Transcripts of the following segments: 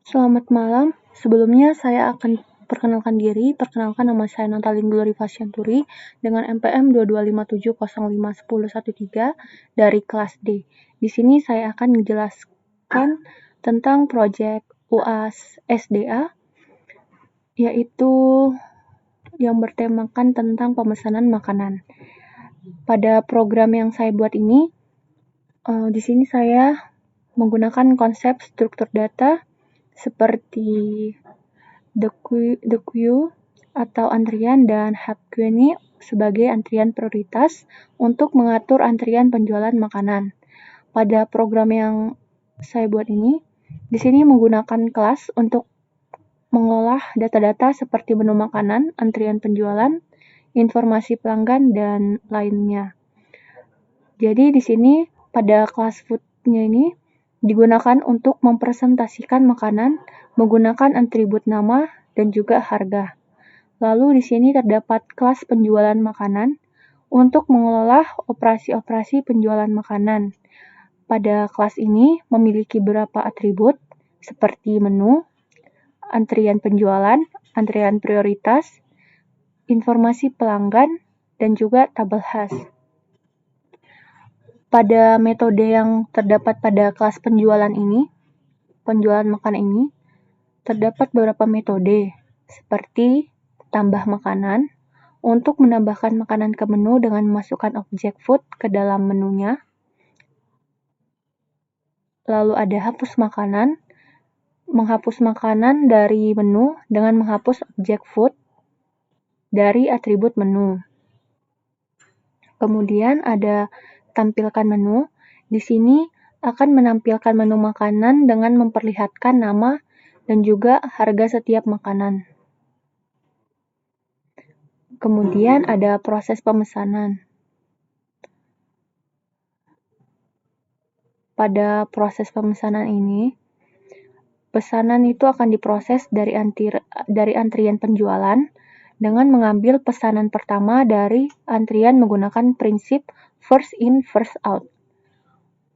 Selamat malam. Sebelumnya saya akan perkenalkan diri. Perkenalkan, nama saya Natalin Glory Fashianturi dengan NPM 2257051013 dari kelas D. Di sini saya akan menjelaskan tentang proyek UAS SDA, yaitu yang bertemakan tentang pemesanan makanan. Pada program yang saya buat ini, di sini saya menggunakan konsep struktur data seperti the queue atau antrian dan hub queue sebagai antrian prioritas untuk mengatur antrian penjualan makanan. Pada program yang saya buat ini, di sini menggunakan kelas untuk mengolah data-data seperti menu makanan, antrian penjualan, informasi pelanggan, dan lainnya. Jadi di sini pada kelas food-nya ini digunakan untuk mempresentasikan makanan menggunakan atribut nama dan juga harga. Lalu di sini terdapat kelas penjualan makanan untuk mengelola operasi-operasi penjualan makanan. Pada kelas ini memiliki beberapa atribut seperti menu, antrian penjualan, antrian prioritas, informasi pelanggan, dan juga tabel khas. Pada metode yang terdapat pada kelas penjualan makanan ini, terdapat beberapa metode seperti tambah makanan untuk menambahkan makanan ke menu dengan memasukkan objek food ke dalam menunya. Lalu ada hapus makanan, menghapus makanan dari menu dengan menghapus objek food dari atribut menu. Kemudian ada tampilkan menu. Di sini akan menampilkan menu makanan dengan memperlihatkan nama dan juga harga setiap makanan. Kemudian ada proses pemesanan. Pada proses pemesanan ini, pesanan itu akan diproses dari antrian penjualan dengan mengambil pesanan pertama dari antrian menggunakan prinsip first in, first out.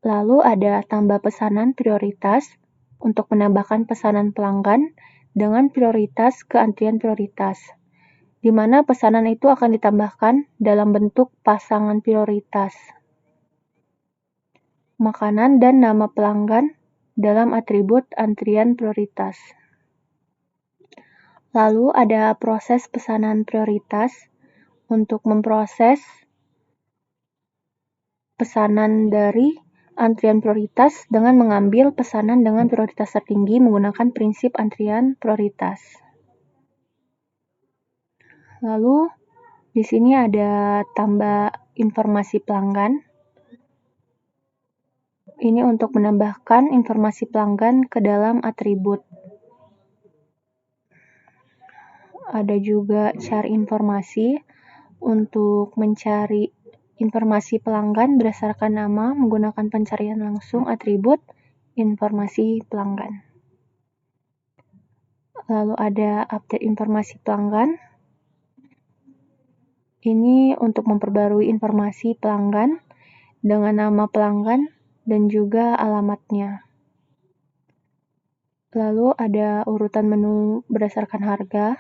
Lalu ada tambah pesanan prioritas untuk menambahkan pesanan pelanggan dengan prioritas ke antrian prioritas, di mana pesanan itu akan ditambahkan dalam bentuk pasangan prioritas makanan dan nama pelanggan dalam atribut antrian prioritas. Lalu ada proses pesanan prioritas untuk memproses pesanan dari antrian prioritas dengan mengambil pesanan dengan prioritas tertinggi menggunakan prinsip antrian prioritas. Lalu di sini ada tambah informasi pelanggan. Ini untuk menambahkan informasi pelanggan ke dalam atribut. Ada juga cari informasi untuk mencari informasi pelanggan berdasarkan nama menggunakan pencarian langsung atribut informasi pelanggan. Lalu ada update informasi pelanggan. Ini untuk memperbarui informasi pelanggan dengan nama pelanggan dan juga alamatnya. Lalu ada urutan menu berdasarkan harga.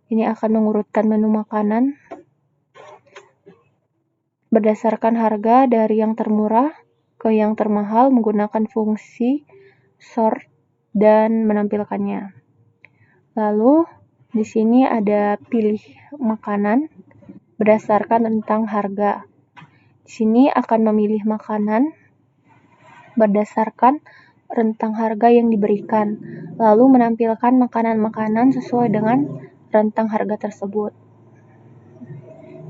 Ini akan mengurutkan menu makanan berdasarkan harga dari yang termurah ke yang termahal menggunakan fungsi sort dan menampilkannya. Lalu di sini ada pilih makanan berdasarkan rentang harga. Di sini akan memilih makanan berdasarkan rentang harga yang diberikan, lalu menampilkan makanan-makanan sesuai dengan rentang harga tersebut.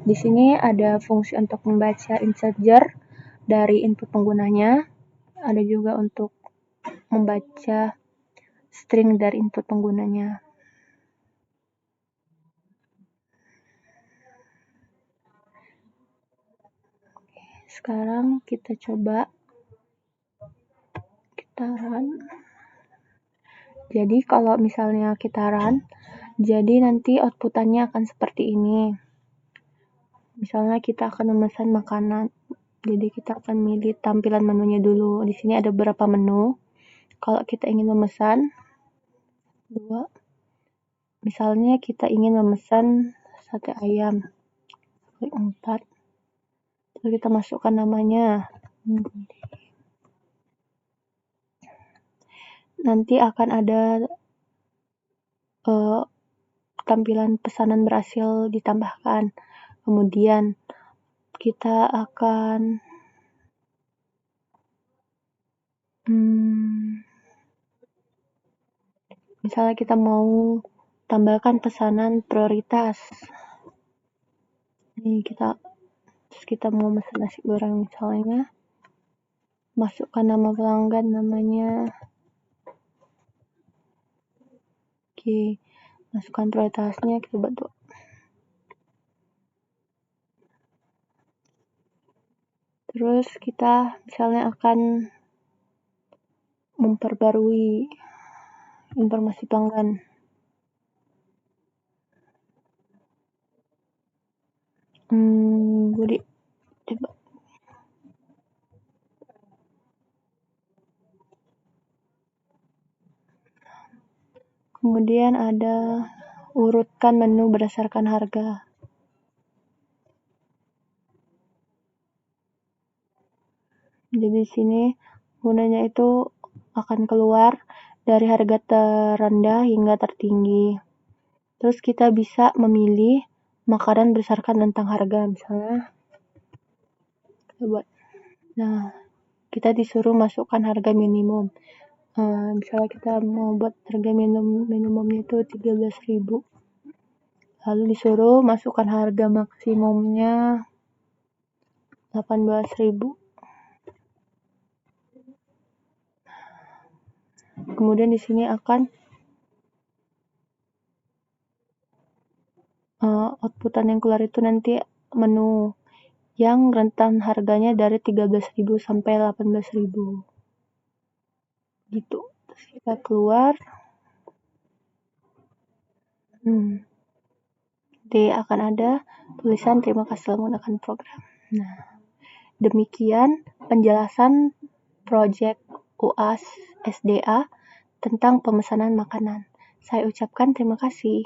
Di sini ada fungsi untuk membaca integer dari input penggunanya, ada juga untuk membaca string dari input penggunanya. Sekarang kita coba run. Jadi kalau misalnya kita run, jadi nanti outputannya akan seperti ini. Misalnya kita akan memesan makanan, jadi kita akan milih tampilan menunya dulu. Di sini ada beberapa menu. Kalau kita ingin memesan, 2. Misalnya kita ingin memesan sate ayam, klik 4. Lalu kita masukkan namanya. Nanti akan ada tampilan pesanan berhasil ditambahkan. Kemudian kita akan misalnya kita mau tambahkan pesanan prioritas. Nih kita mau pesan nasi goreng misalnya. Masukkan nama pelanggan namanya. Oke, masukkan prioritasnya, kita buat 2. Terus kita misalnya akan memperbarui informasi pelanggan. Budi, coba. Kemudian ada urutkan menu berdasarkan harga. Jadi di sini gunanya itu akan keluar dari harga terendah hingga tertinggi. Terus kita bisa memilih makanan berdasarkan tentang harga, misalnya. Nah, kita disuruh masukkan harga minimum. Misalnya kita mau buat harga minimumnya itu 13.000. Lalu disuruh masukkan harga maksimumnya 18.000. Kemudian di sini akan outputan yang keluar itu nanti menu yang rentan harganya dari 13.000 sampai 18.000. Gitu. Terus kita keluar. Nanti akan ada tulisan terima kasih telah menggunakan program. Nah, demikian penjelasan proyek UAS SDA tentang pemesanan makanan. Saya ucapkan terima kasih.